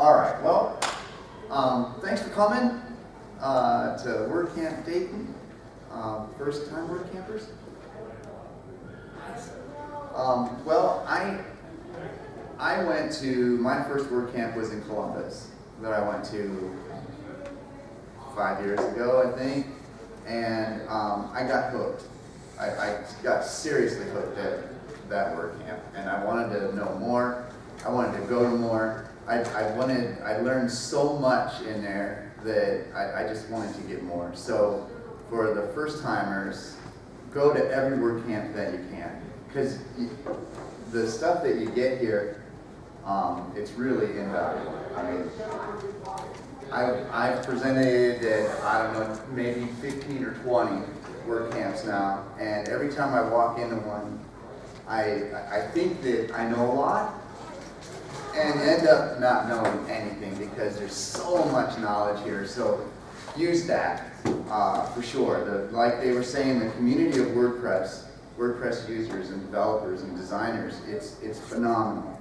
All right, well, thanks for coming to WordCamp Dayton. First time WordCampers? Well, I went to, my first WordCamp was in Columbus, that I went to 5 years ago, I think, and I got hooked. I got seriously hooked at that WordCamp, and I wanted to know more. I wanted to go to more. I learned so much in there that I just wanted to get more. So for the first timers, go to every WordCamp that you can, because the stuff that you get here, it's really invaluable. I mean, I've presented at, I don't know, maybe 15 or 20 WordCamps now, and every time I walk into one, I think that I know a lot, and end up not knowing anything because there's so much knowledge here. So use that for sure. Like they were saying, the community of WordPress users and developers and designers, it's phenomenal.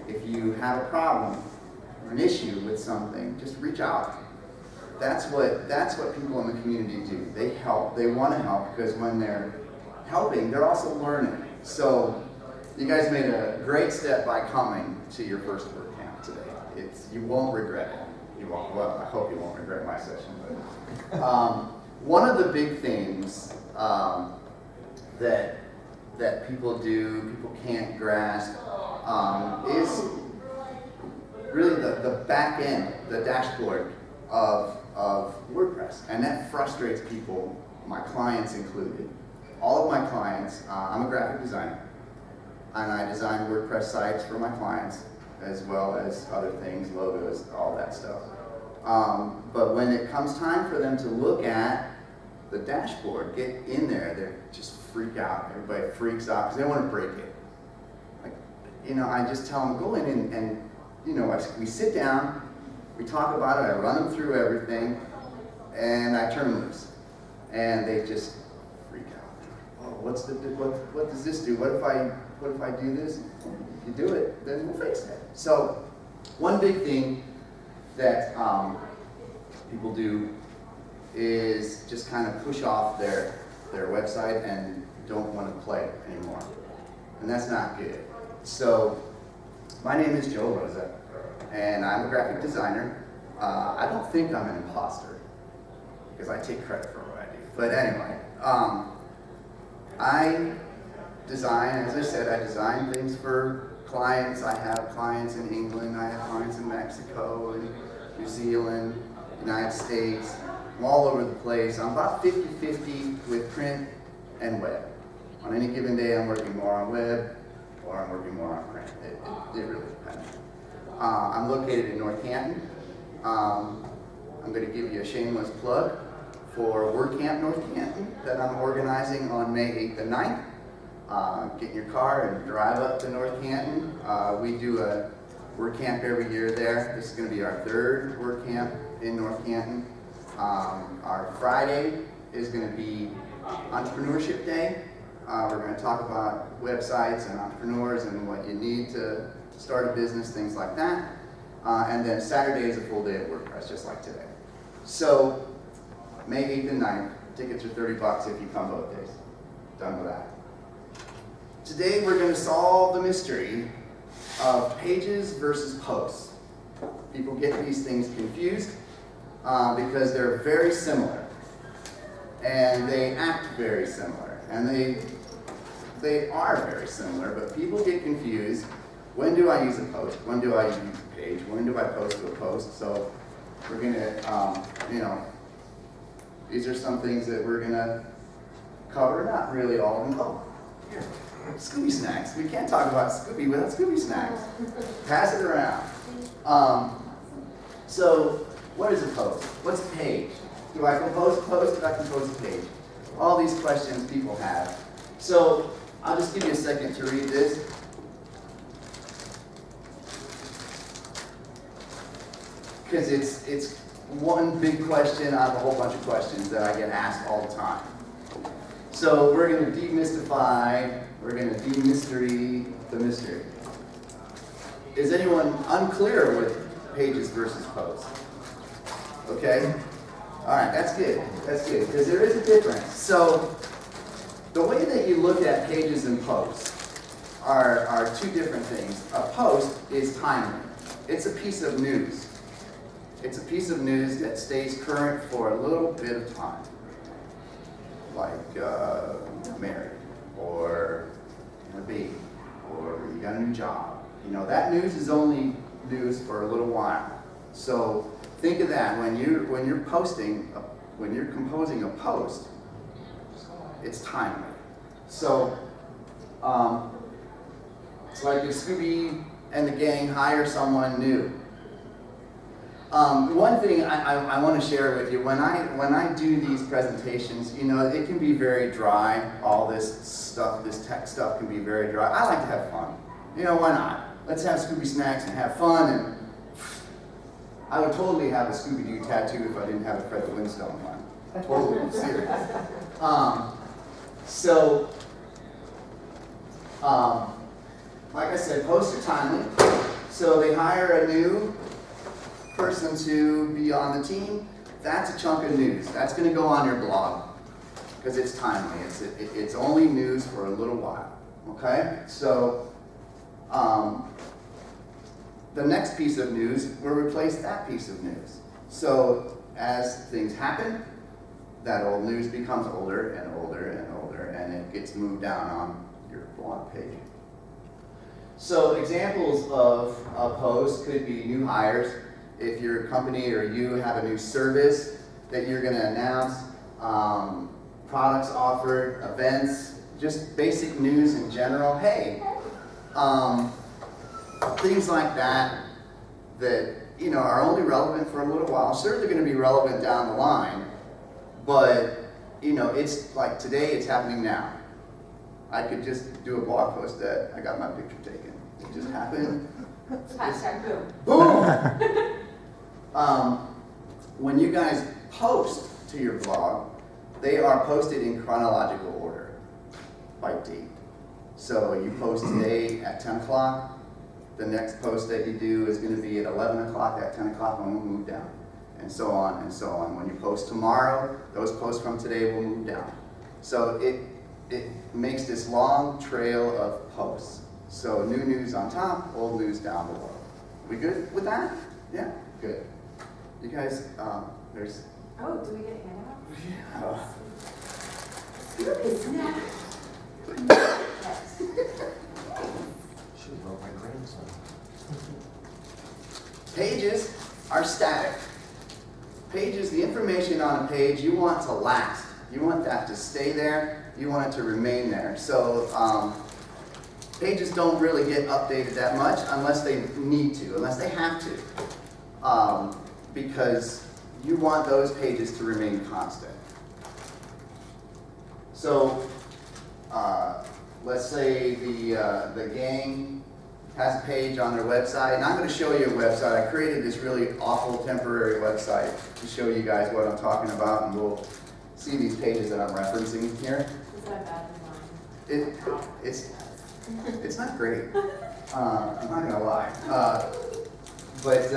If you have a problem or an issue with something, just reach out. That's what people in the community do. They help. They want to help because when they're helping, they're also learning. So you guys made a great step by coming to your first WordCamp today. You won't regret it. You won't. Well, I hope you won't regret my session. But one of the big things that people do, people can't grasp, is really the back end, the dashboard of WordPress, and that frustrates people, my clients included. All of my clients, I'm a graphic designer, and I design WordPress sites for my clients, as well as other things, logos, all that stuff. But when it comes time for them to look at the dashboard, get in there, they just freak out. Everybody freaks out because they want to break it. Like, I just tell them, go in and we sit down, we talk about it, I run them through everything, and I turn them loose. And they just freak out. Oh, what does this do? What if I do this? If you do it, then we'll fix it. So one big thing that people do is just kind of push off their website and don't want to play anymore. And that's not good. So my name is Joe Rozsa, and I'm a graphic designer. I don't think I'm an imposter, because I take credit for what I do. But anyway, I design, as I said, I design things for clients. I have clients in England, I have clients in Mexico, and New Zealand, United States. I'm all over the place. I'm about 50-50 with print and web. On any given day, I'm working more on web, or I'm working more on print. It really depends. I'm located in North Canton. I'm going to give you a shameless plug for WordCamp North Canton that I'm organizing on May 8th and 9th. Get in your car and drive up to North Canton. We do a WordCamp every year there. This is going to be our third WordCamp in North Canton. Our Friday is going to be Entrepreneurship Day. We're going to talk about websites and entrepreneurs and what you need to start a business, things like that. And then Saturday is a full day of WordPress, just like today. So May 8th and 9th, tickets are $30 if you come both days. Done with that. Today we're going to solve the mystery of pages versus posts. People get these things confused because they're very similar, and they act very similar, and they are very similar, but people get confused. When do I use a post? When do I use a page? When do I post to a post? So we're going to, these are some things that we're going to cover, not really all of them. Oh, here, Scooby snacks. We can't talk about Scooby without Scooby snacks. Pass it around. So what is a post? What's a page? Do I compose a post? Do I compose a page? All these questions people have. So I'll just give you a second to read this. Because it's one big question out of a whole bunch of questions that I get asked all the time. So we're going to demystify, we're going to demystery the mystery. Is anyone unclear with pages versus posts. Okay? All right, that's good. That's good, because there is a difference. So the way that you look at pages and posts are two different things. A post is timely. It's a piece of news. It's a piece of news that stays current for a little bit of time. Like married, or a baby, or you got a new job. You know, that news is only news for a little while. So think of that when you're posting, when you're composing a post, it's timely. So it's like if Scooby and the gang hire someone new. One thing I want to share with you, when I do these presentations, you know, it can be very dry. All this stuff, this tech stuff can be very dry. I like to have fun. You know, why not? Let's have Scooby snacks and have fun. And I would totally have a Scooby Doo tattoo if I didn't have a Fred the Flintstone one. Totally serious. Like I said, posts are timely. So they hire a new person to be on the team. That's a chunk of news. That's going to go on your blog because it's timely. It's only news for a little while. Okay? So the next piece of news will replace that piece of news. So as things happen, that old news becomes older and older and older, and it gets moved down on your blog page. So examples of a post could be new hires. If your company or you have a new service that you're going to announce, products offered, events, just basic news in general. Hey, things like that you know are only relevant for a little while. Sure, they're going to be relevant down the line, but you know, it's like today, it's happening now. I could just do a blog post that I got my picture taken. It just happened. Hashtag boom. When you guys post to your blog, they are posted in chronological order by date. So you post today at 10 o'clock. The next post that you do is going to be at 11 o'clock, at 10 o'clock, and we'll move down. And so on and so on. When you post tomorrow, those posts from today will move down. So it makes this long trail of posts. So new news on top, old news down below. We good with that? Yeah? Good. You guys, there's... Oh, do we get a handout? Yeah. Yes. Should love my grandson. Pages are static. Pages, the information on a page, you want to last. You want that to stay there. You want it to remain there. So pages don't really get updated that much unless they need to, unless they have to. Because you want those pages to remain constant. So let's say the gang has a page on their website, and I'm going to show you a website. I created this really awful temporary website to show you guys what I'm talking about, and we'll see these pages that I'm referencing here. Is that bad design? It's not great. I'm not going to lie. But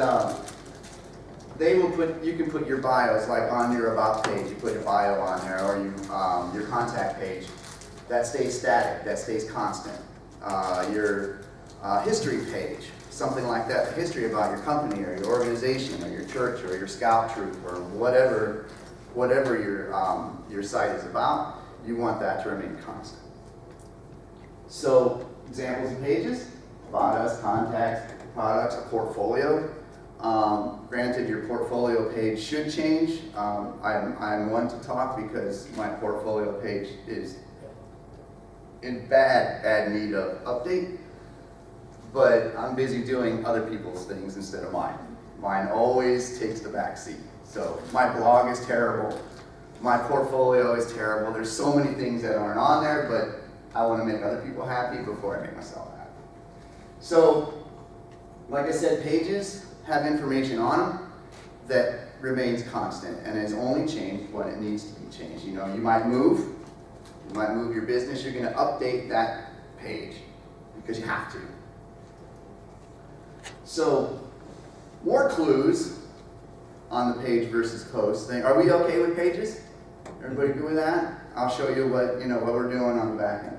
they will you can put your bios, like on your about page, you put your bio on there, or your contact page. That stays static, that stays constant. Your history page, something like that, the history about your company or your organization or your church or your scout troop or whatever your site is about, you want that to remain constant. So examples of pages: about us, contacts, products, a portfolio. Granted, your portfolio page should change. I'm one to talk because my portfolio page is in bad need of update, but I'm busy doing other people's things instead of mine. Mine always takes the back seat. So my blog is terrible. My portfolio is terrible. There's so many things that aren't on there, but I want to make other people happy before I make myself happy. So, like I said, pages have information on them that remains constant and is only changed when it needs to be changed. You know, you might move your business, you're going to update that page because you have to. So More clues on the page versus post thing. Are we okay with pages? Everybody good with that? I'll show you what we're doing on the back end.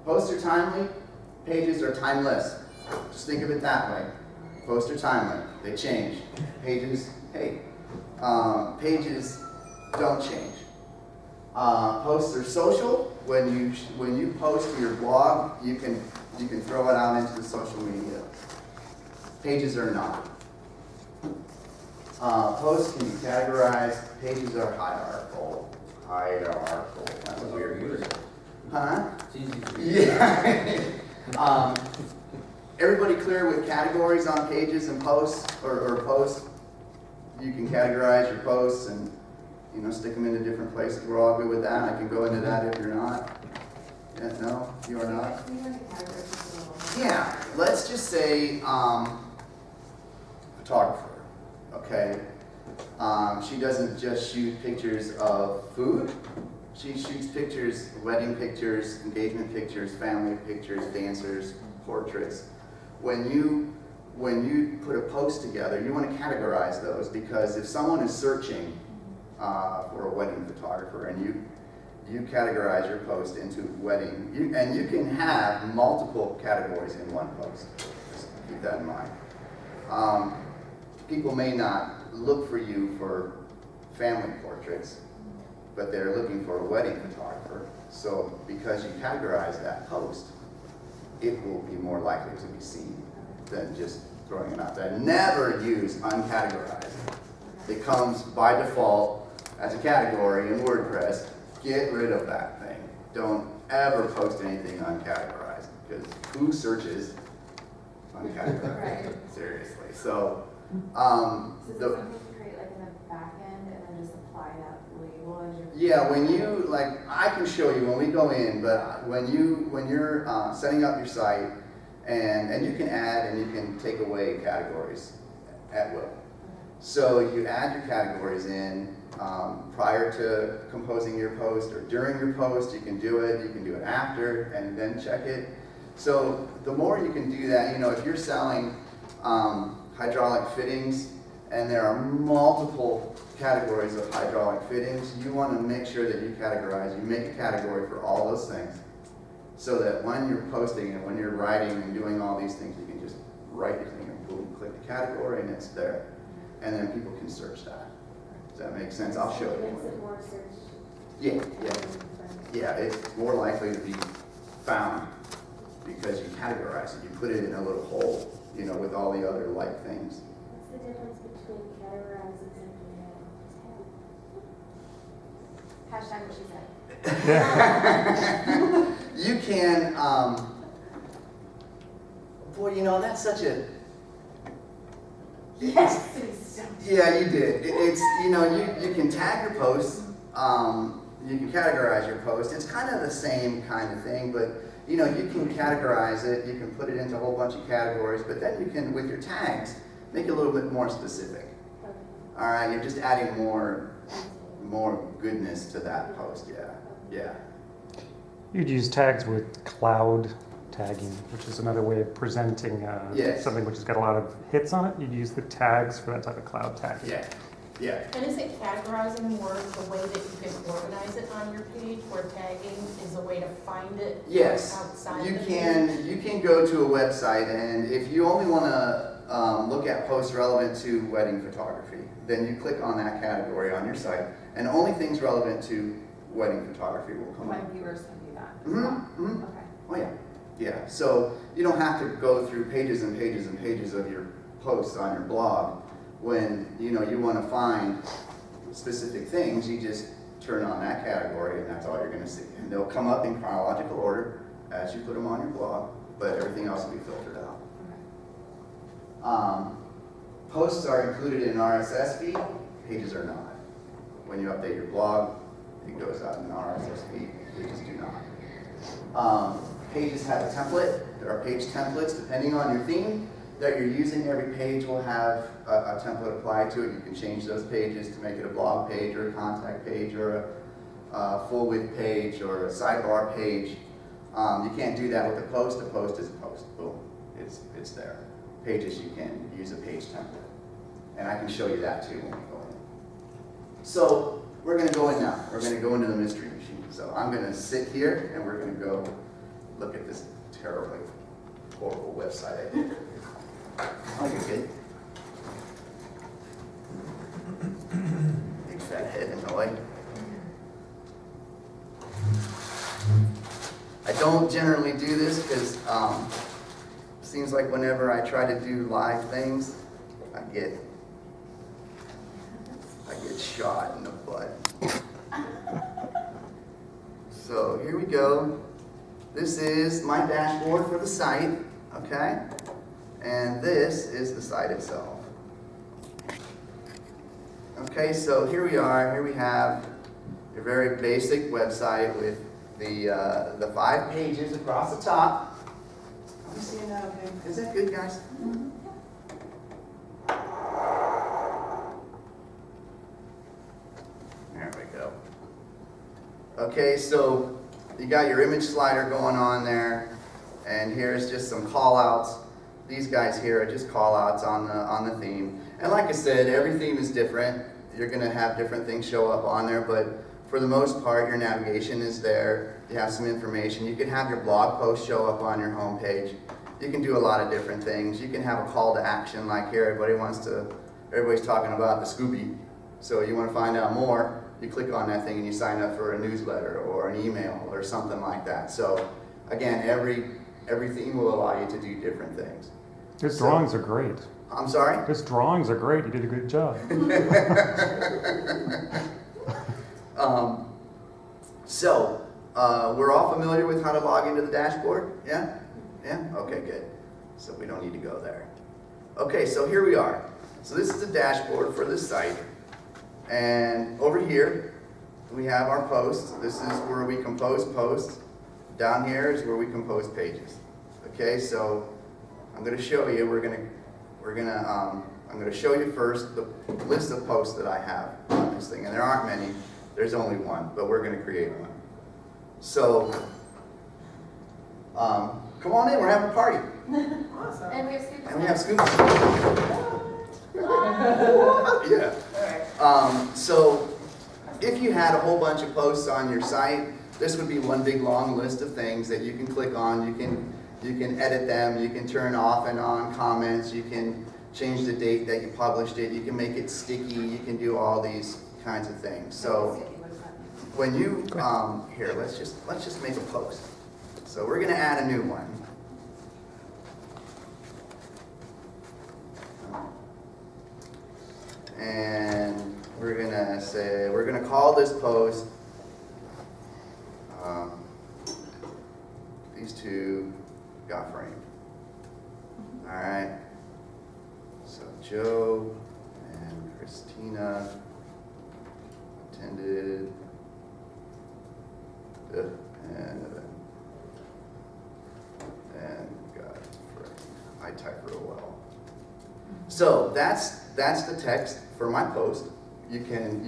Posts are timely, pages are timeless. Just think of it that way. Posts are timely, they change. Pages, hey, pages don't change. Posts are social. When you post to your blog, you can throw it out into the social media. Pages are not. Posts can be categorized. Pages are hierarchical. That's a weird word. Huh? Yeah. Everybody clear with categories on pages and posts or posts? You can categorize your posts and stick them into different places. We're all good with that. I can go into that if you're not. Yeah, no, you are not. Yeah. Let's just say photographer. Okay. She doesn't just shoot pictures of food. She shoots pictures, wedding pictures, engagement pictures, family pictures, dancers, portraits. When you put a post together, you want to categorize those, because if someone is searching for a wedding photographer and you categorize your post into wedding, and you can have multiple categories in one post. Just keep that in mind. People may not look for you for family portraits, but they're looking for a wedding photographer. So because you categorize that post, it will be more likely to be seen than just throwing it out there. Never use uncategorized. It comes by default as a category in WordPress. Get rid of that thing. Don't ever post anything uncategorized, because who searches uncategorized? Right. Seriously. So, So is it something to create like in the back end and then just apply that label as your? yeah, when you, I can show you when we go in, but when you're setting up your site, and you can add and you can take away categories at will. So you add your categories in prior to composing your post or during your post. You can do it after and then check it. So the more you can do that, if you're selling hydraulic fittings and there are multiple categories of hydraulic fittings, you want to make sure that you make a category for all those things, so that when you're posting and when you're writing and doing all these things, you can just write your thing and boom, click the category and it's there. And then people can search that. Does that make sense? I'll show you. Makes it more search. Yeah, it's more likely to be found because you categorize it. You put it in a little hole, with all the other like things. What's the difference between categorizing and hashtag what she said? You can, that's such a... Yes. Yeah, you did. It's, you can tag your posts, you can categorize your post. It's kind of the same kind of thing, but you can categorize it, you can put it into a whole bunch of categories, but then you can, with your tags, make it a little bit more specific. Okay. All right, you're just adding more goodness to that post, yeah. You'd use tags with cloud tagging, which is another way of presenting Yes. something which has got a lot of hits on it. You'd use the tags for that type of cloud tagging. Yeah. And is it categorizing more the way that you can organize it on your page, where tagging is a way to find it Yes, outside you the can. page? You can go to a website, and if you only want to look at posts relevant to wedding photography, then you click on that category on your site, and only things relevant to wedding photography will come My up. viewers can do that. Mm-hmm. Okay. Oh yeah. So you don't have to go through pages and pages and pages of your posts on your blog. When you want to find specific things, you just turn on that category and that's all you're going to see. And they'll come up in chronological order as you put them on your blog, but everything else will be filtered out. Posts are included in an RSS feed, pages are not. When you update your blog, it goes out in an RSS feed, pages do not. Pages have a template. There are page templates depending on your theme that you're using. Every page will have a template applied to it. You can change those pages to make it a blog page or a contact page or a full width page or a sidebar page. You can't do that with a post. A post is a post. Boom, it's there. pages you can use a page template. And I can show you that too when we go in. So we're going to go in now. We're going to go into the mystery machine. So I'm going to sit here and we're going to go look at this terribly horrible website I did. Oh, you're good. Big fat head in the way. I don't generally do this because seems like whenever I try to do live things, I get shot in the butt. So here we go. This is my dashboard for the site, okay? And this is the site itself. Okay, so here we are. Here we have a very basic website with the 5 pages across the top. Are you seeing that okay? Is that good, guys? Mm-hmm. There we go. Okay, so you got your image slider going on there, and here's just some call-outs. These guys here are just call-outs on the theme. And like I said, every theme is different. You're going to have different things show up on there, but for the most part, your navigation is there. You have some information. You can have your blog post show up on your home page. You can do a lot of different things. You can have a call to action, like here, everybody's talking about the Scooby. So you want to find out more, you click on that thing and you sign up for a newsletter or an email or something like that. So again, every theme will allow you to do different things. His drawings are great. I'm sorry? His drawings are great. You did a good job. We're all familiar with how to log into the dashboard? Yeah? Yeah? Okay, good. So we don't need to go there. Okay, so here we are. So this is the dashboard for this site. And over here, we have our posts. This is where we compose posts. Down here is where we compose pages. Okay, so I'm going to show you. I'm going to show you first the list of posts that I have on this thing, and there aren't many. There's only one, but we're going to create one. So, come on in. We're having a party. Awesome. And we have Scooby Doo. And we have Scooby Doo. Yeah. So, if you had a whole bunch of posts on your site, this would be one big long list of things that you can click on. You can edit them. You can turn off and on comments. You can change the date that you published it. You can make it sticky. You can do all these kinds of things. So, when you here, let's just make a post. So we're going to add a new one. And we're going to call this post, these two got framed. All right. So Joe and Christina attended, and got framed. I type real well. So that's the text for my post. You can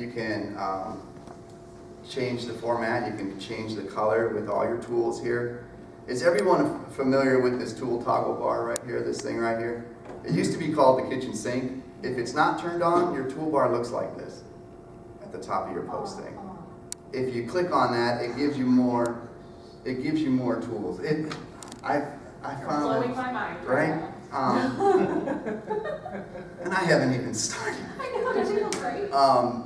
change the format. You can change the color with all your tools here. Is everyone familiar with this tool toggle bar right here? This thing right here. It used to be called the kitchen sink. If it's not turned on, your toolbar looks like this at the top of your post thing. If you click on that, it gives you more. It gives you more tools. I found blowing my mind. Right. And I haven't even started. I know, it's feels great.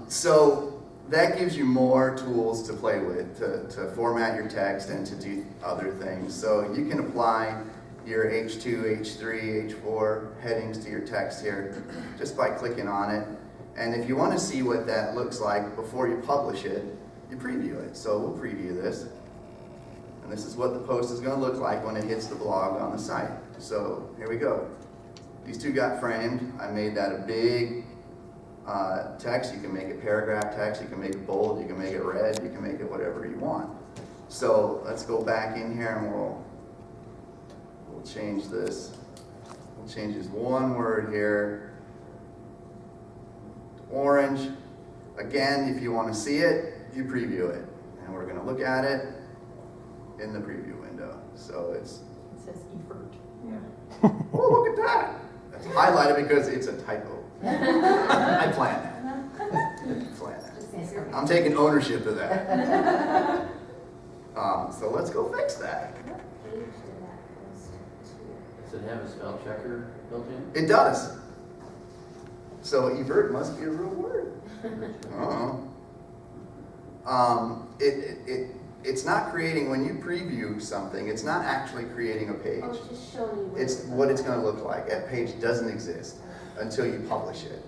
So that gives you more tools to play with, to format your text and to do other things. So you can apply your H2, H3, H4 headings to your text here just by clicking on it. And if you want to see what that looks like before you publish it, you preview it. So we'll preview this. And this is what the post is going to look like when it hits the blog on the site. So here we go. These two got framed. I made that a big text. You can make it paragraph text. You can make it bold. You can make it red. You can make it whatever you want. So let's go back in here and we'll change this. We'll change this one word here to orange. Again, if you want to see it, you preview it. And we're going to look at it in the preview window. So it says effort. Yeah. oh, look at that. It's highlighted because it's a typo. I planned that. I'm taking ownership of that. So let's go fix that. What page did that post to? Does it have a spell checker built in? It does. So evert must be a real word. It's not creating, when you preview something, it's not actually creating a page. Oh, it's just showing you. It's what it's going to look like. That page doesn't exist until you publish it.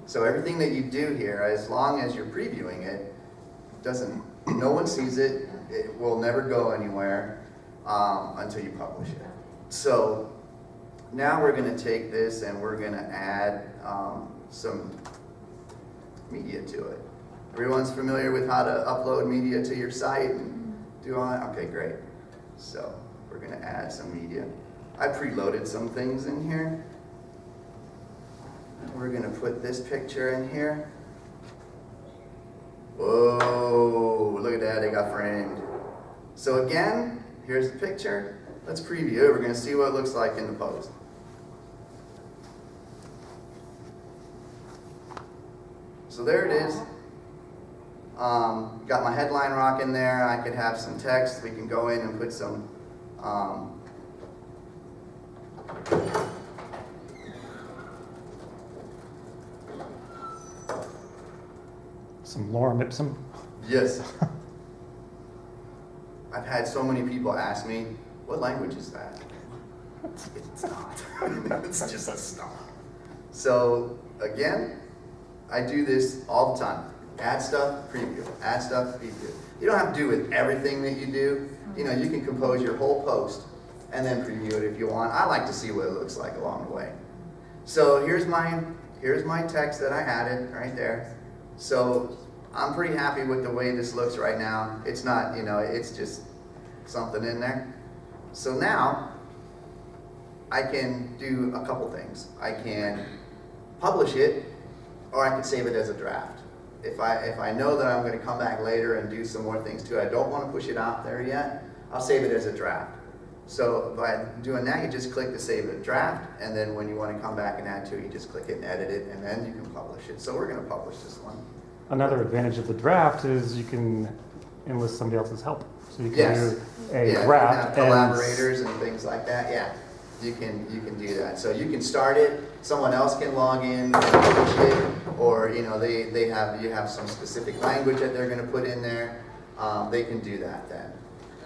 So everything that you do here, as long as you're previewing it, no one sees it. It will never go anywhere until you publish it. So now we're going to take this and we're going to add some media to it. Everyone's familiar with how to upload media to your site and do all that? Okay, great. So we're going to add some media. I preloaded some things in here. We're going to put this picture in here. Whoa, look at that, it got framed. So again, here's the picture. Let's preview it. We're going to see what it looks like in the post. So there it is. Got my headline rock in there. I could have some text. We can go in and put some lorem ipsum. Yes. I've had so many people ask me, what language is that? It's not. It's just a stop. So again, I do this all the time. Add stuff, preview. Add stuff, preview. You don't have to do it with everything that you do. You know, you can compose your whole post and then preview it if you want. I like to see what it looks like along the way. So here's my text that I added right there. So I'm pretty happy with the way this looks right now. It's not, you know, it's just something in there. So now I can do a couple things. I can publish it, or I can save it as a draft. If I know that I'm going to come back later and do some more things to it, I don't want to push it out there yet, I'll save it as a draft. So by doing that, you just click to save it a draft, and then when you want to come back and add to it, you just click it and edit it, and then you can publish it. So we're going to publish this one. Another advantage of the draft is you can enlist somebody else's help. So you can Yes. do a Yeah, draft you can have collaborators and things like that. Yeah, you can do that. So you can start it. Someone else can log in and publish it, or you know you have some specific language that they're going to put in there. They can do that then.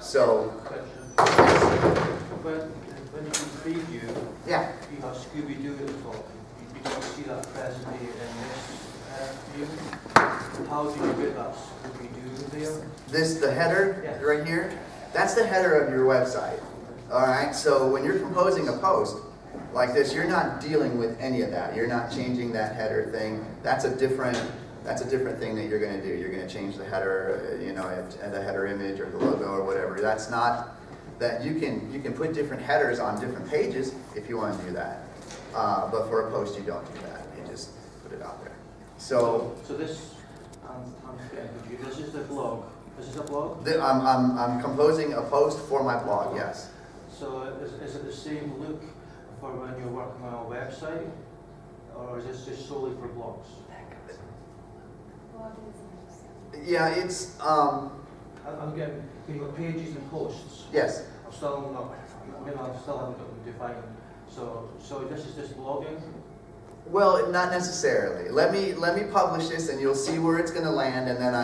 So when you preview, yeah, you have Scooby Doo at the top. You don't see that presently in this view. How do you get that Scooby Doo there? the header Yes. right here. That's the header of your website. All right. So when you're composing a post like this, you're not dealing with any of that. You're not changing that header thing. That's a different thing that you're going to do. You're going to change the header, you know, the header image or the logo or whatever. That's not that you can put different headers on different pages if you want to do that. But for a post, you don't do that. You just put it out there. So this, I'm getting confused. This is the blog. This is a blog. I'm composing a post for my blog. Yes. So is it the same look for when you're working on a website, or is this just solely for blogs? Yeah, it's I'm getting, you've got pages and posts. yes. I'm still not, maybe I still haven't got them defined. So this is just blogging? Well, not necessarily. Let me publish this, and you'll see where it's going to land, and then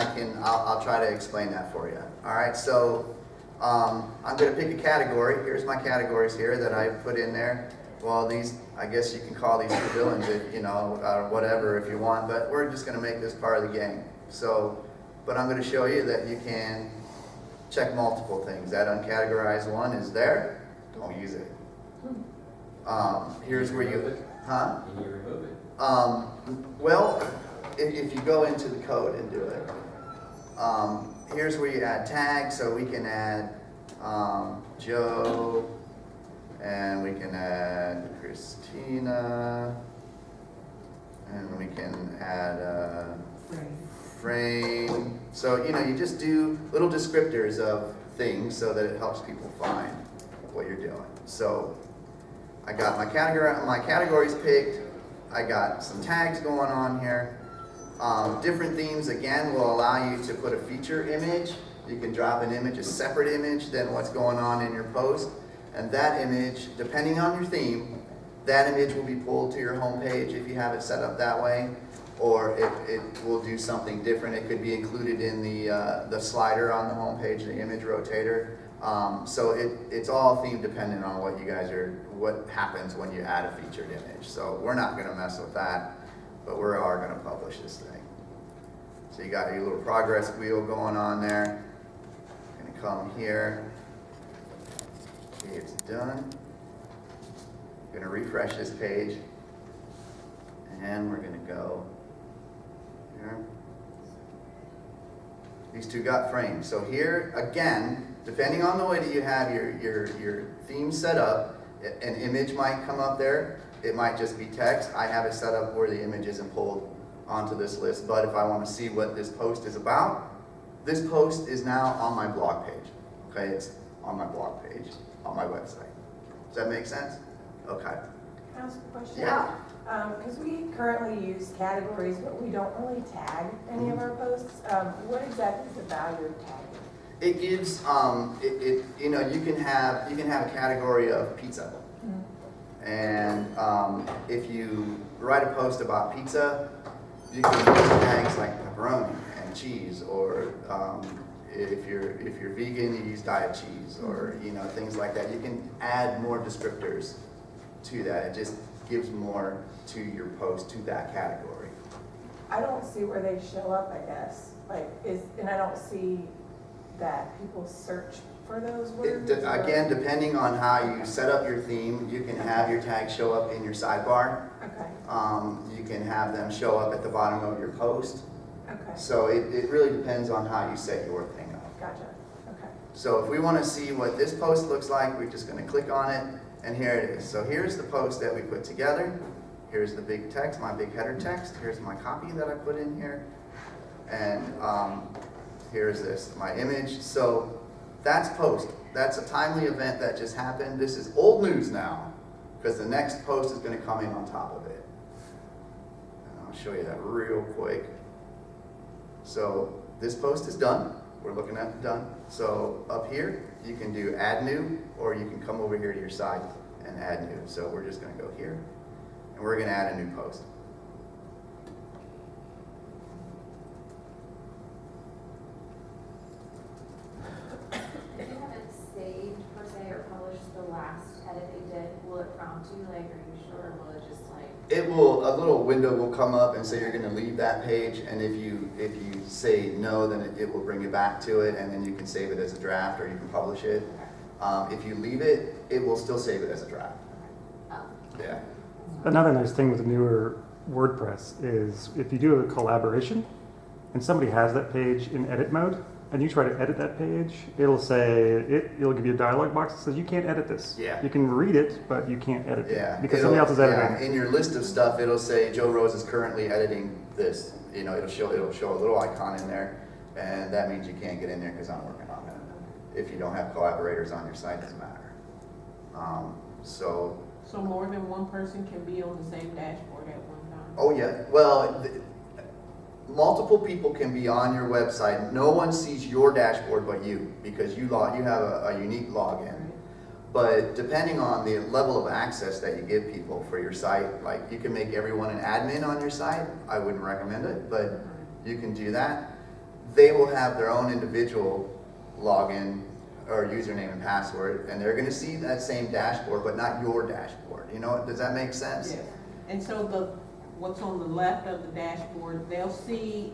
I'll try to explain that for you. All right. So I'm going to pick a category. Here's my categories here that I put in there. Well, these, I guess you can call these your villains, if, you know, whatever if you want, but we're just going to make this part of the game. So, but I'm going to show you that you can check multiple things. That uncategorized one is there. Don't use it. Here's where you, huh? Can you remove it? Well, if you go into the code and do it, here's where you add tags. So we can add Joe, and we can add Christina, and we can add frame. So, you know, you just do little descriptors of things so that it helps people find what you're doing. So I got my categories picked. I got some tags going on here. Different themes, again, will allow you to put a feature image. You can drop an image, a separate image than what's going on in your post. And that image, depending on your theme, that image will be pulled to your home page if you have it set up that way, or it will do something different. It could be included in the slider on the home page, the image rotator. So it's all theme dependent on what happens when you add a featured image. So we're not gonna mess with that, but we are gonna publish this thing. So you got your little progress wheel going on there. Gonna come here. Okay, it's done. Gonna refresh this page. And we're gonna go here. These two got frames. So here, again, depending on the way that you have your theme set up, an image might come up there. It might just be text. I have it set up where the image isn't pulled onto this list. But if I want to see what this post is about, this post is now on my blog page. Okay, it's on my blog page, on my website. Does that make sense? Okay. Can I ask a question? Yeah. Because we currently use categories, but we don't really tag any of our posts. What exactly is the value of tagging? It gives you can have a category of pizza. And if you write a post about pizza, you can use tags like pepperoni and cheese, or if you're vegan, you use diet cheese, or things like that. You can add more descriptors to that. It just gives more to your post, to that category. I don't see where they show up, I guess. And I don't see that people search for those words. Again, depending on how you set up your theme, you can have your tags show up in your sidebar. Okay. You can have them show up at the bottom of your post. Okay. So it really depends on how you set your thing up. Gotcha. Okay. So if we want to see what this post looks like, we're just going to click on it, and here it is. So here's the post that we put together. Here's the big text, my big header text. Here's my copy that I put in here. And here's this, my image. So that's post. That's a timely event that just happened. This is old news now, because the next post is going to come in on top of it. And I'll show you that real quick. So this post is done. We're looking at done. So up here, you can do add new, or you can come over here to your side and add new. So we're just going to go here, and we're going to add a new post. If you haven't saved per se or published the last edit they did, will it prompt you, like, are you sure, or will it just like? It will, a little window will come up and say you're going to leave that page, and if you say no, then it will bring you back to it, and then you can save it as a draft, or you can publish it. If you leave it, it will still save it as a draft. Yeah. Another nice thing with the newer WordPress is if you do a collaboration and somebody has that page in edit mode and you try to edit that page, it'll give you a dialog box that says you can't edit this. Yeah. You can read it, but you can't edit Yeah. it because somebody else is editing. Yeah. In your list of stuff, it'll say Joe Rose is currently editing this. It'll show a little icon in there, and that means you can't get in there because I'm working on it. If you don't have collaborators on your site, it doesn't matter. So more than one person can be on the same dashboard at one time? Oh yeah, well, multiple people can be on your website. No one sees your dashboard but you, because you have a unique login. But depending on the level of access that you give people for your site, like you can make everyone an admin on your site. I wouldn't recommend it, but you can do that. They will have their own individual login or username and password, and they're going to see that same dashboard, but not your dashboard. Does that make sense? Yes. And so what's on the left of the dashboard, they'll see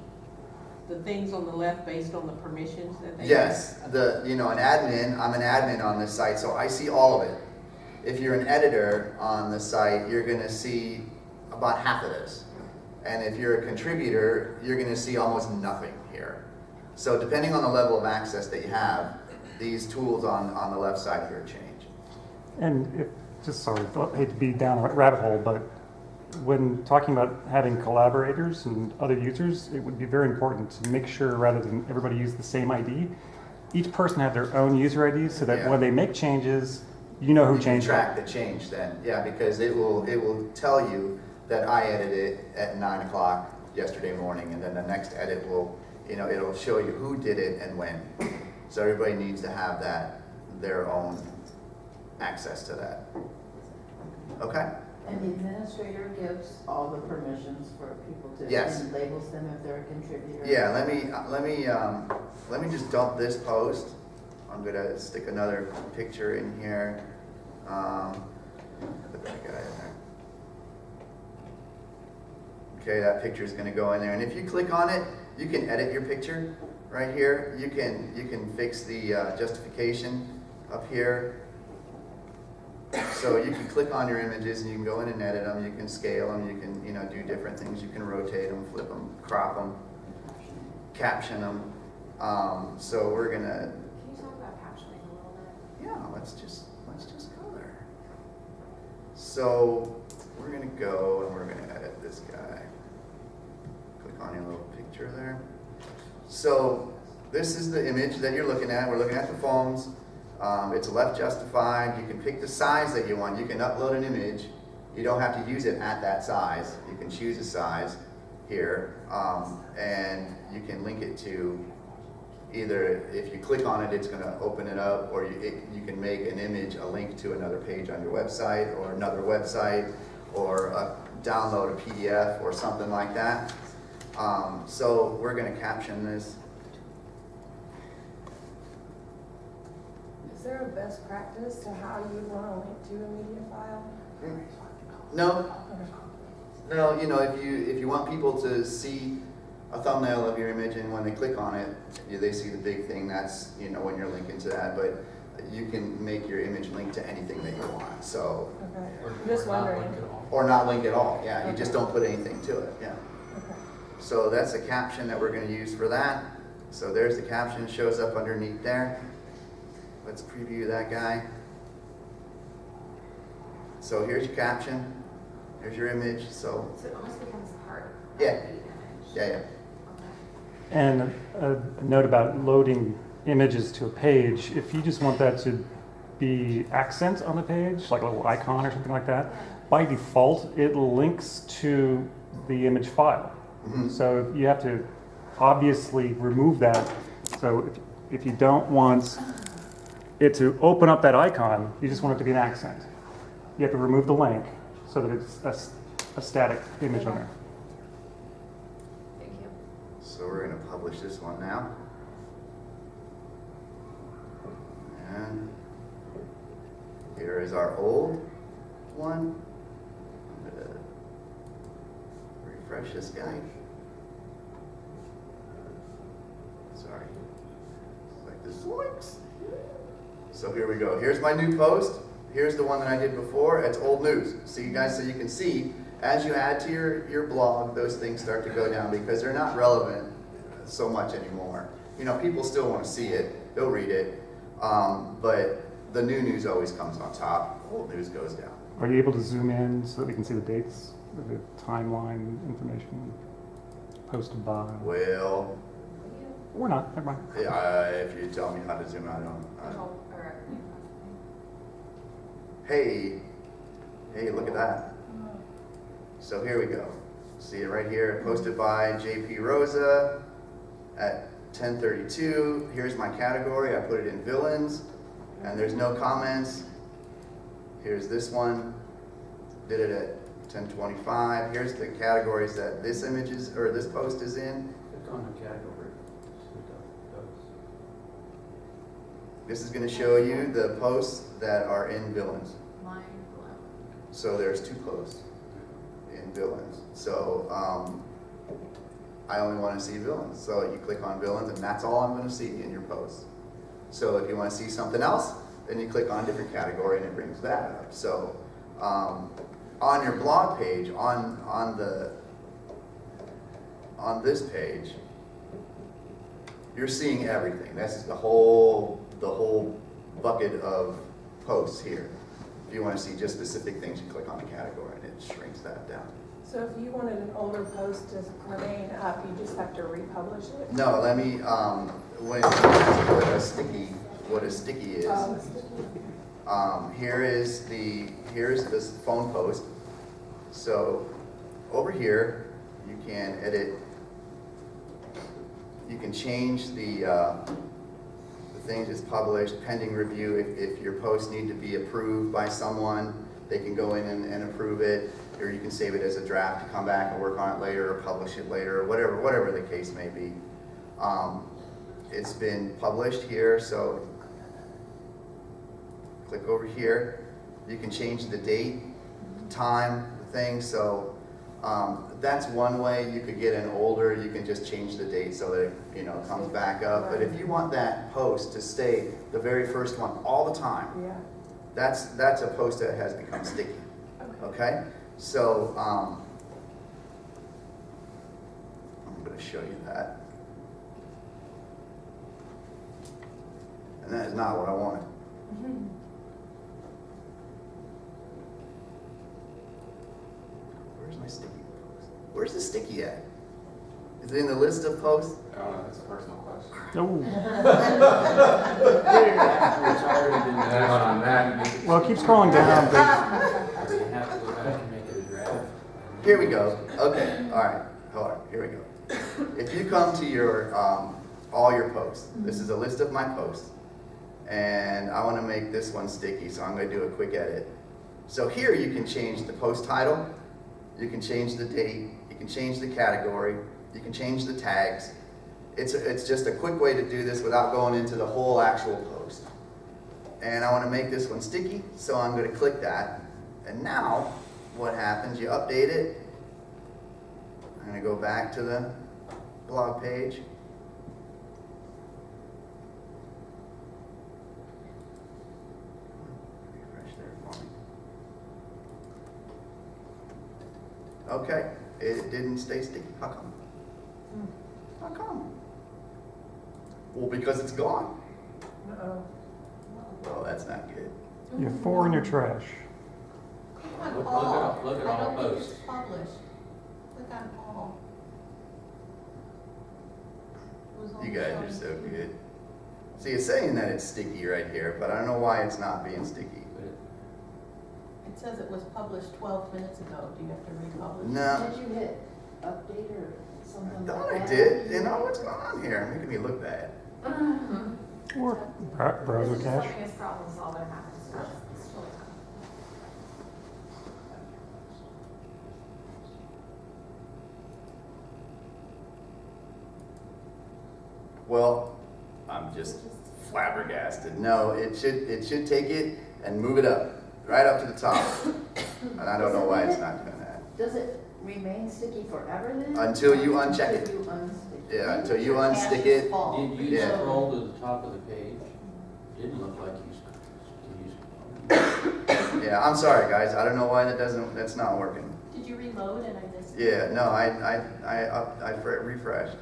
the things on the left based on the permissions that they Yes, have? an admin, I'm an admin on this site, so I see all of it. If you're an editor on the site, you're going to see about half of this. And if you're a contributor, you're going to see almost nothing here. So depending on the level of access that you have, these tools on the left side here change. And I hate to be down a rabbit hole, but when talking about having collaborators and other users, it would be very important to make sure, rather than everybody use the same ID, each person have their own user ID so that Yeah. when they make changes, You know who you can changed track that. the change then, yeah, because it will tell you that I edited it at 9 o'clock yesterday morning, and then the next edit will, it'll show you who did it and when. So everybody needs to have that, their own access to that. Okay? And the administrator gives all the permissions for people to, Yes. and labels them if they're a contributor. Yeah, let me just dump this post. I'm gonna stick another picture in here. Put that guy in there. Okay, that picture is gonna go in there, and if you click on it, you can edit your picture right here. You can fix the justification up here. So you can click on your images and you can go in and edit them. You can scale them. You can do different things. You can rotate them, flip them, crop them, caption them. So we're gonna. Can you talk about captioning a little bit? Yeah, let's just go there. So we're gonna go and we're gonna edit this guy. Click on your little picture there. So this is the image that you're looking at. We're looking at the phones. It's left justified. You can pick the size that you want. You can upload an image. You don't have to use it at that size. You can choose a size here, and you can link it to either, if you click on it, it's going to open it up, or you can make an image a link to another page on your website, or another website, or download a PDF or something like that. So we're going to caption this. Is there a best practice to how you want to link to a media file? No, Okay. no. If you want people to see a thumbnail of your image, and when they click on it, they see the big thing. That's when you're linking to that. But you can make your image link to anything that you want. So, Okay. Or- I'm just or not wondering. link at all. or not link at all. Yeah, you Okay. just don't put anything to it. Yeah. Okay. So that's a caption that we're going to use for that. So there's the caption, shows up underneath there. Let's preview that guy. So here's your caption. Here's your image. So So it almost becomes part of Yeah. the image. yeah. Okay. And a note about loading images to a page, if you just want that to be accent on the page, like a little icon or something like that, by default, it links to the image file. Mhm. So you have to obviously remove that. So if you don't want it to open up that icon, you just want it to be an accent. You have to remove the link so that it's a static image on there. Thank you. So we're going to publish this one now. And here is our old one. I'm going to refresh this guy. Sorry. Like this links. So here we go. Here's my new post. Here's the one that I did before. It's old news. See, guys, so you can see as you add to your blog, those things start to go down because they're not relevant so much anymore. People still want to see it. They'll read it. But the new news always comes on top. Old news goes down. Are you able to zoom in so that we can see the dates, the timeline information posted by? Well, Or not, never mind. if you tell me how to zoom out on. Control or Hey, look at that. So here we go. See it right here, posted by JP Rozsa at 10:32. Here's my category. I put it in villains, and there's no comments. Here's this one. Did it at 10:25. Here's the categories that this image is, or this post is in. Click on the category. See what that does. This is going to show you the posts that are in villains. mind blown. So there's 2 posts in villains. So I only want to see villains. So you click on villains, and that's all I'm going to see in your post. So if you want to see something else, then you click on a different category, and it brings that up. So on your blog page, on this page, you're seeing everything. This is the whole bucket of posts here. If you want to see just specific things, you click on the category, and it shrinks that down. So if you wanted an older post to remain up, you just have to republish it? No, let me, what a sticky is. Oh, Here's this phone post. So over here, you can edit, you can change the things that's published, pending review. If your posts need to be approved by someone, they can go in and approve it, or you can save it as a draft to come back and work on it later, or publish it later, or whatever the case may be. It's been published here, so click over here. You can change the date, time, the thing. So that's one way. You could get an older, you can just change the date so that it, you know, comes back up. But if you want that post to stay the very first one all the time, Yeah. that's a post that has become sticky. Okay? So I'm going to show you that. And that is not what I wanted. Where's my sticky post? Where's the sticky at? Is it in the list of posts? I don't know, that's a personal question. Oh, It's already been done on that. well, keep scrolling down. But So you have to go back and make it a draft. Here we go. Okay, all right, hold on, here we go. If you come to your, all your posts, this is a list of my posts, and I want to make this one sticky, so I'm going to do a quick edit. So here you can change the post title, you can change the date, you can change the category, you can change the tags. It's just a quick way to do this without going into the whole actual post. And I want to make this one sticky, so I'm going to click that. And now, what happens, you update it. I'm going to go back to the blog page. Refresh there for me. Okay, it didn't stay sticky. How come? How come? Well, because it's gone. Uh-oh. Oh, that's not good. you have 4 in your trash. Click on Look all. at I all don't think posts. it's published. Click on all. It was You only guys are showing so 2. good. See, it's saying that it's sticky right here, but I don't know why it's not being sticky. It says it was published 12 minutes ago. Do you have to republish? No, Did you hit update or something I like thought I that? did. You know what's going on here? Making me look bad. Or browser It's just cache. letting us problem solve and happen, so it's totally fine. Well, I'm just flabbergasted. No, it should take it and move it up, right up to the top. And I don't know why it's not doing that. Does it remain sticky forever then? Until you uncheck it. Until you unstick it? Yeah, until you Maybe unstick cache is it. full. Did you Yeah. scroll to the top of the page? Didn't look like you. Yeah, I'm sorry, guys. I don't know why that's not working. Did you reload and I missed it? Yeah, no, I refreshed.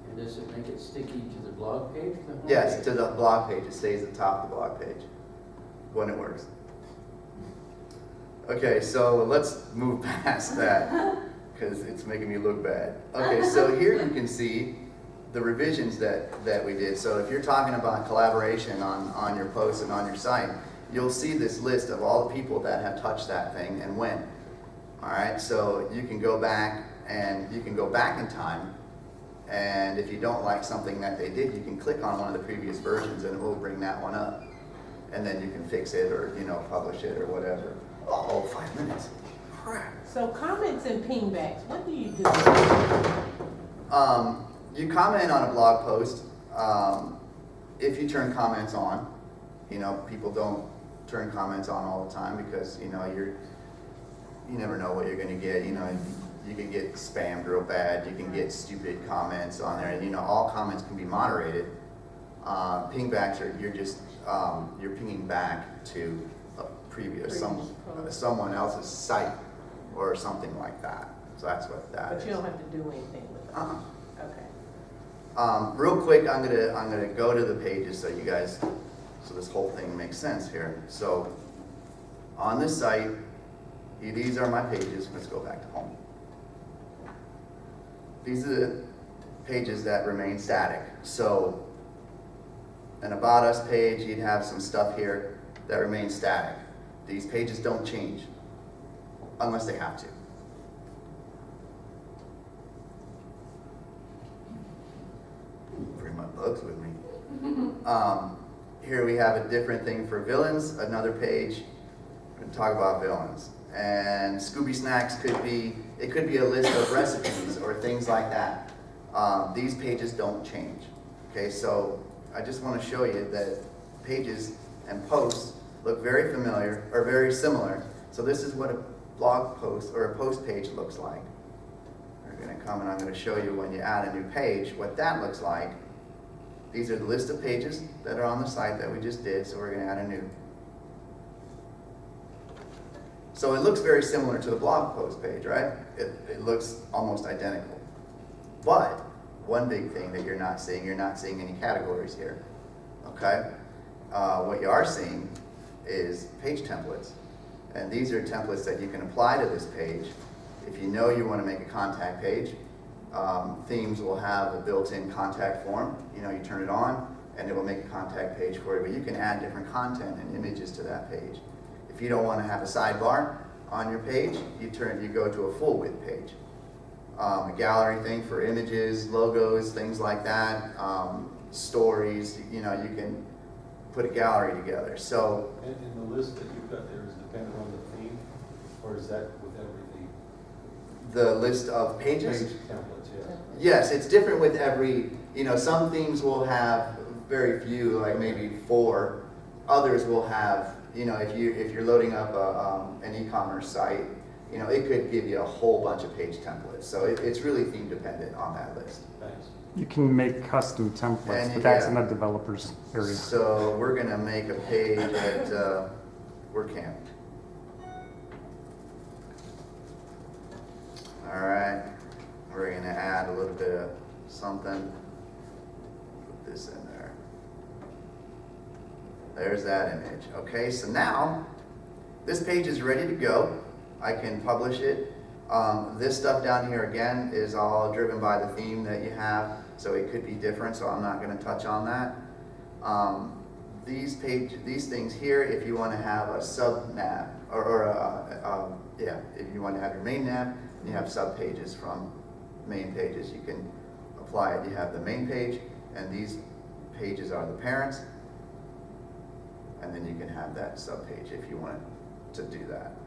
And does it make it sticky to the blog page? or the home Yes, page? to the blog page. It stays at the top of the blog page when it works. Okay, so let's move past that because it's making me look bad. Okay, so here you can see the revisions that we did. So if you're talking about collaboration on your posts and on your site, you'll see this list of all the people that have touched that thing and when. All right, so you can go back and you can go back in time, and if you don't like something that they did, you can click on one of the previous versions and it will bring that one up. And then you can fix it or, you know, publish it or whatever. Oh, 5 minutes. Crap. So comments and pingbacks, what do you do? You comment on a blog post. If you turn comments on, you know, people don't turn comments on all the time because, you know, you never know what you're going to get. You know, you can get spammed real bad. You can get stupid comments on there. And, you know, all comments can be moderated. Pingbacks are, you're pinging back to a previous, someone else's site or something like that. So that's what that is. But you don't have to do anything with it. Uh-uh. Okay. Real quick, I'm gonna go to the pages so you guys, so this whole thing makes sense here. So on this site, these are my pages. Let's go back to home. These are the pages that remain static. So an About Us page, you'd have some stuff here that remains static. These pages don't change unless they have to. Bring my books with me. Here we have a different thing for villains, another page. We're going to talk about villains. And Scooby Snacks could be a list of recipes or things like that. These pages don't change. Okay, so I just want to show you that pages and posts look very familiar, or very similar. So this is what a blog post or a post page looks like. We're going to come and I'm going to show you when you add a new page, what that looks like. These are the list of pages that are on the site that we just did, so we're going to add a new. So it looks very similar to the blog post page, right? It looks almost identical. But one big thing that you're not seeing any categories here, okay? What you are seeing is page templates. And these are templates that you can apply to this page. If you know you want to make a contact page, themes will have a built-in contact form. You know, you turn it on and it will make a contact page for you, but you can add different content and images to that page. If you don't want to have a sidebar on your page, you go to a full width page. A gallery thing for images, logos, things like that, stories, you know, you can put a gallery together. So, and the list that you've got there is dependent on the theme, or is that with everything? The list of pages? Page templates, yes. Yes, it's different with every, you know, some themes will have very few, like maybe 4. Others will have, you know, if you're loading up an e-commerce site, you know, it could give you a whole bunch of page templates. So it's really theme dependent on that list. Thanks. You can make custom templates, And but that's yeah. in the developers area. So we're going to make a page at WordCamp. All right, we're going to add a little bit of something. Put this in there. There's that image. Okay, so now this page is ready to go. I can publish it. This stuff down here again is all driven by the theme that you have, so it could be different, so I'm not going to touch on that. These things here, if you want to have a sub nav, if you want to have your main nav, and you have sub pages from main pages, you can apply it. You have the main page, and these pages are the parents, and then you can have that sub page if you want to do that.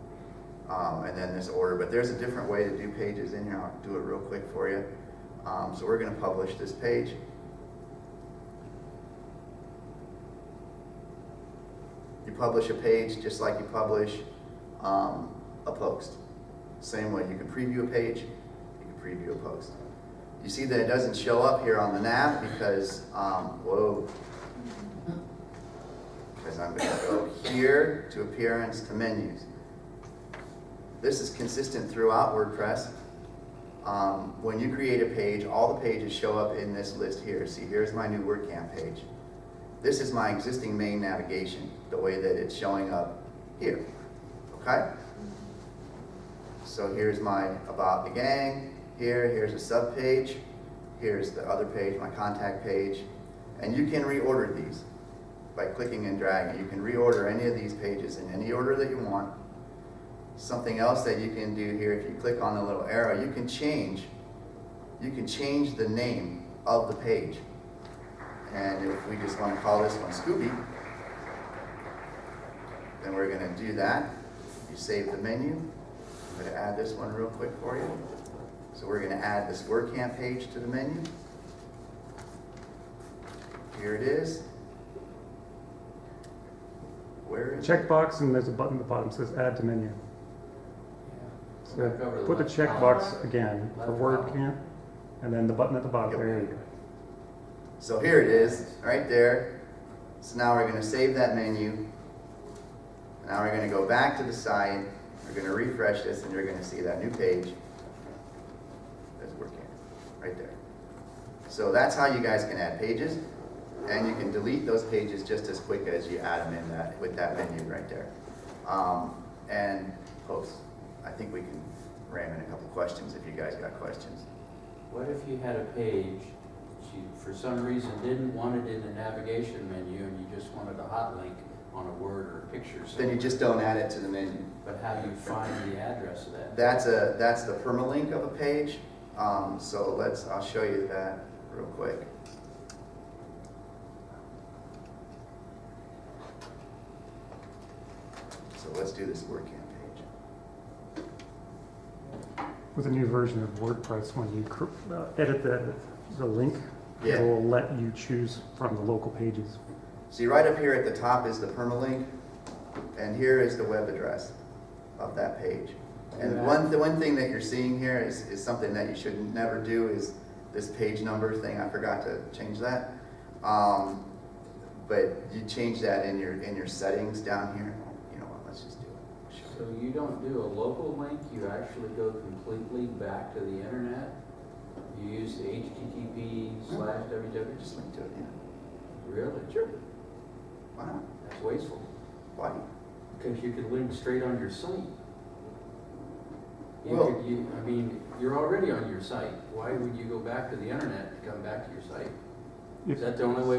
And then this order, but there's a different way to do pages in here. I'll do it real quick for you. So we're going to publish this page. You publish a page just like you publish a post. Same way, you can preview a page, you can preview a post. You see that it doesn't show up here on the nav because, because I'm going to go here to appearance to menus. This is consistent throughout WordPress. When you create a page, all the pages show up in this list here. See, here's my new WordCamp page. This is my existing main navigation, the way that it's showing up here. Okay? So here's my About the Gang. Here's a sub page. Here's the other page, my contact page. And you can reorder these by clicking and dragging. You can reorder any of these pages in any order that you want. Something else that you can do here, if you click on the little arrow, you can change the name of the page. And if we just want to call this one Scooby, then we're going to do that. You save the menu. I'm going to add this one real quick for you. So we're going to add this WordCamp page to the menu. Here it is. Where is it? Checkbox, and there's a button at the bottom that says Add to Menu. So Cover the put the left checkbox again for left WordCamp, and then the button at the bottom. Yep. There you go. So here it is, right there. So now we're going to save that menu. Now we're going to go back to the site. We're going to refresh this, and you're going to see that new page. That's WordCamp, right there. So that's how you guys can add pages, and you can delete those pages just as quick as you add them in with that menu right there. And posts. I think we can ram in a couple questions if you guys got questions. What if you had a page she, for some reason, didn't want it in the navigation menu and you just wanted a hot link on a word or a picture. Then you just don't add it to the menu. But how do you find the address of that? That's the permalink of a page. So I'll show you that real quick. So let's do this WordCamp page. With a new version of WordPress, when you edit the link, Yeah. it will let you choose from the local pages. See, right up here at the top is the permalink, and here is the web address of that page. And the one thing that you're seeing here is something that you should never do is this page number thing. I forgot to change that. But you change that in your settings down here. You know what? Let's just do it. So you don't do a local link, you actually go completely back to the internet? You use the http/www? Just link to it. Yeah. Really? Sure. Why not? That's wasteful, Why? because you could link straight on your site. Well- I mean, you're already on your site. Why would you go back to the internet to come back to your site? Is that the only way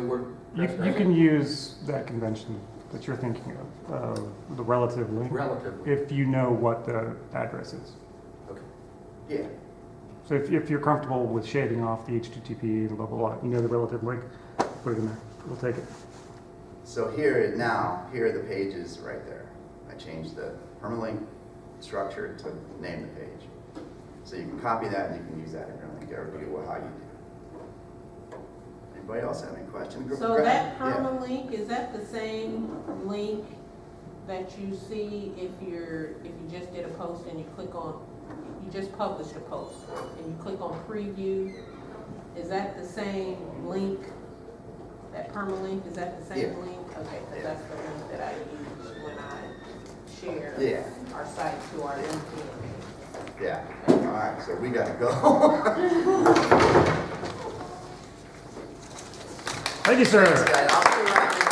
You can use that convention that you're thinking of, the relative link, Relatively. if you know what the address is. Okay. Yeah. So if you're comfortable with shaving off the HTTP and blah, blah, blah, you know the relative link, put it in there. We'll take it. So here are the pages right there. I changed the permalink structure to name the page. So you can copy that and you can use that in your link or do how you do. Anybody else have any questions? So Greg? that Yeah. permalink, is that the same link that you see if you just did a post and you click on, you just published a post and you click on preview? Is that the same link, that permalink, is that the same Yeah. link? Okay, because that's the link that I use when I share Yeah. our site to our LinkedIn. Yeah. All right. So we gotta go. Thank you, sir. Thanks, guys. I'll see you around.